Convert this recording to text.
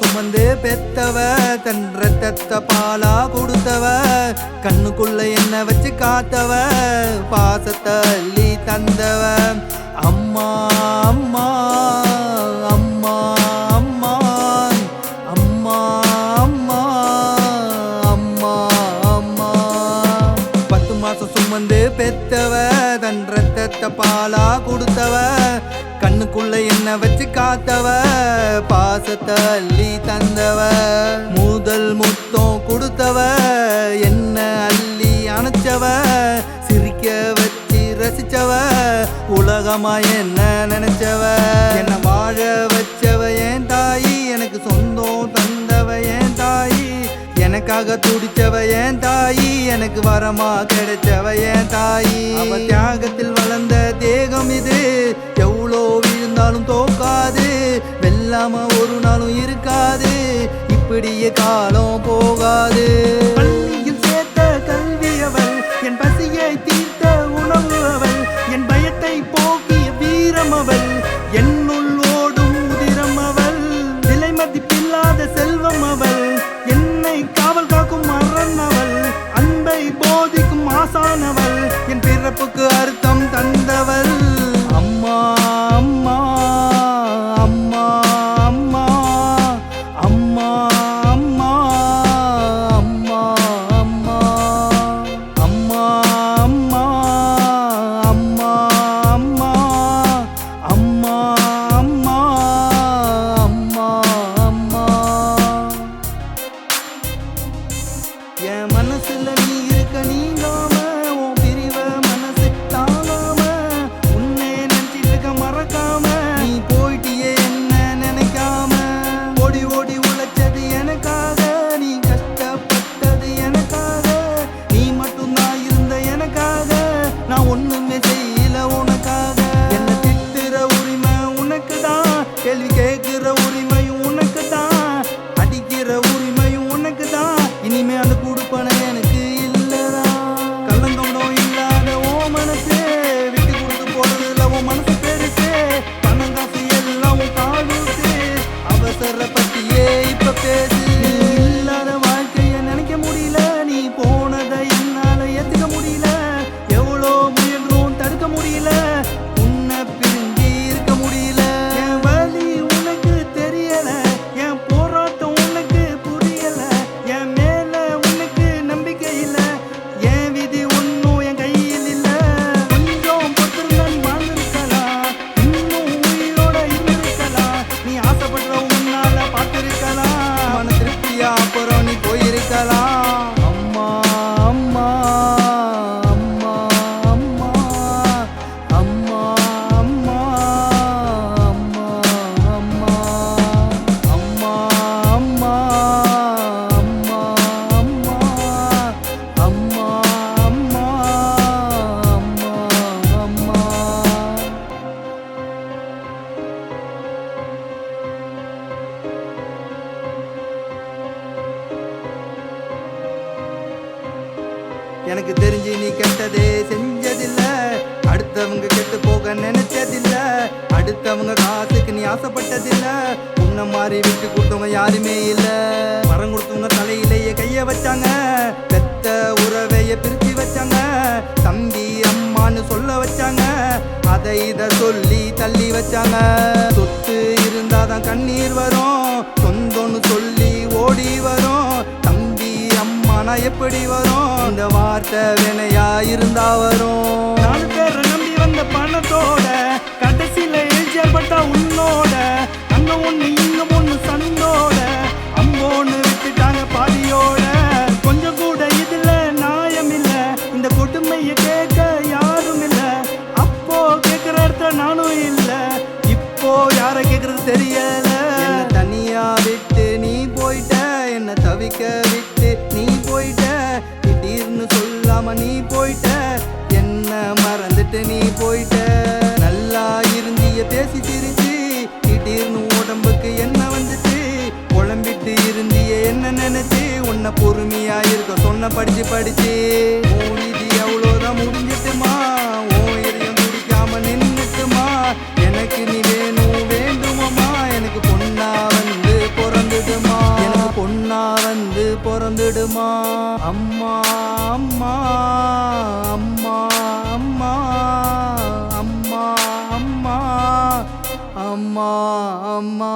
சுமந்து பெத்தவ தன் ரத்தத்தை பாலா கொடுத்தவ கண்ணுக்குள்ள என்ன வச்சு காத்தவ பாசத்தை அள்ளி தந்தவ அம்மா அம்மா அம்மா அம்மா அம்மா அம்மா அம்மா அம்மா 10 மாசம் சுமந்து பெத்தவ தன் ரத்தத்தை பாலா கொடுத்தவ கண்ணுக்குள்ள என்ன வச்சு காத்தவ பாசத்தை அள்ளி தந்தவ முதல் முத்தம் கொடுத்தவ என்ன அள்ளி அணைச்சவ சிரிக்க வச்சு ரசிச்சவ உலகமா என்ன நினைச்சவ என்ன வாழ வச்சவ என் தாயி எனக்கு சொந்தம் தந்தவ என் தாயி எனக்காக துடிச்சவ என் தாயி எனக்கு வரமா கிடைச்சவ என் தாயி அவ தியாகத்தில் வளர்ந்த தேகம் இது எவ்வளோ விழுந்தாலும் தோக்காது வெல்லாம ஒரு நாளும் இருக்காது இப்படியே காலம் போகாது பள்ளியில் சேர்த்த கல்வியவள் என் பசியை தீர்த்த உணவு அவள் என் பயத்தை போக்கிய வீரம் அவள் என்னுள் ஓடும் உதிரம் அவள் விலை மதிப்பில்லாத செல்வம் அவள் என்னை காவல் காக்கும் மரண் அவள் அன்பை போதிக்கும் ஆசானவள் என் பிறப்புக்கு அர்த்தம் தந்தவள் அம்மா அம்மா அம்மா அம்மா அம்மா அம்மா அம்மா அம்மா அம்மா அம்மா அம்மா அம்மா அம்மா அம்மா அம்மா அம்மா என் மனசுல நீ இருக்க நீங்காம உன் பிரிவ மனசு தாங்காம உன்னை நினைச்சிட்டு இருக்க மறக்காம நீ போயிட்டியே என்ன நினைக்காம ஓடி ஓடி உழைச்சது எனக்காக நீ கஷ்டப்பட்டது எனக்காக நீ மட்டும்தான் இருந்த எனக்காக நான் ஒண்ணுமே செய்யல உனக்காக என்ன திட்டுற உரிமை உனக்கு தான் கேள்வி கேட்கிற உரிமையும் உனக்கு தான் அடிக்கிற உரிமையும் உனக்கு தான் இனிமே அந்த குடுப்பனை எனக்கு இல்லடா கள்ளந்தோடம் இல்லாத ஓ மனசு விட்டு கொடுத்து போறதுல உன் மனசு பெருசு பணம் காசு எல்லாம் உன் காலூத்து அவசர பத்தியே இப்ப பேசு நீ இல்லாத வாழ்க்கைய நினைக்க முடியல நீ போனதை என்னால ஏத்துக்க முடியல எவ்வளோ முயன்றும் தடுக்க முடியல உன்னை பிரிஞ்சு இருக்க முடியல என் வலி உனக்கு தெரியல என் போராட்டம் உனக்கு புரியல என் மேல உனக்கு நம்பிக்கை இல்ல என் விதி ஒன்னும் என் கையில் இல்ல கொஞ்சம் பொறுத்திருந்தா நீ வாழ்ந்திருக்கலாம் இன்னும் உயிரோட இருந்திருக்கலாம் நீ ஆசைப்படுற உன்னால பார்த்திருக்கலாம் மன திருப்தியா அப்புறம் நீ போயிருக்கலாம் அம்மா அம்மா அம்மா அம்மா அம்மா அம்மா அம்மா அம்மா அம்மா அம்மா அம்மா அம்மா அம்மா அம்மா அம்மா அம்மா எனக்கு தெரிஞ்சு நீ கெட்டதே செஞ்சதில்ல அடுத்தவங்க கெட்டு போக நினைச்சதில்ல அடுத்தவங்க காசுக்கு நீ ஆசைப்பட்டதில்ல உன்ன மாதிரி விட்டு கொடுத்தவங்க யாருமே இல்ல மரம் கொடுத்தவங்க தலையிலேயே கைய வச்சாங்க பெத்த உறவைய பிரிச்சு வச்சாங்க தம்பி அம்மான்னு சொல்ல வச்சாங்க அதை இத சொல்லி தள்ளி வச்சாங்க சொத்து இருந்தாதான் கண்ணீர் வரும் சொந்தம்னு சொல்லி ஓடி வரும் தம்பி அம்மானா எப்படி வரும் இந்த வார்த்தை வினையா இருந்தா வரும் 4 பேரை நம்பி வந்த பணத்தோட கடைசியில எழுச்சப்பட்டா உன்னோட அங்க ஒண்ணு இங்க ஒண்ணு சண்டோட அம்போன்னு விட்டுட்டாங்க பாதியோட கொஞ்சம் கூட இதுல நியாயம் இல்ல இந்த கொடுமைய கேட்க யாரும் இல்ல அப்போ கேக்குற இடத்துல நானும் இல்ல இப்போ யார கேக்குறது தெரியல என்ன தனியா விட்டு நீ போயிட்ட என்ன தவிக்க விட்டு நீ போயிட்ட திடீர்னு சொல்லாம நீ போயிட்ட என்ன மறந்துட்டு நீ போயிட்ட நல்லா இருந்திய பேசி சிரிச்சு திடீர்னு உடம்புக்கு என்ன வந்துச்சு குழம்பிட்டு இருந்திய என்ன நினைச்சு உன்னை பொறுமையா இருக்க சொன்ன படிச்சு படிச்சு இது எவ்வளோதான் முடிஞ்சிட்டுமா ஓ இதயம் துடிக்காம நின்னுட்டுமா எனக்கு நீ வேணும் வேண்டுமம்மா எனக்கு பொண்ணா வந்து பிறந்துடுமா அம்மா அம்மா அம்மா அம்மா அம்மா அம்மா அம்மா அம்மா அம்மா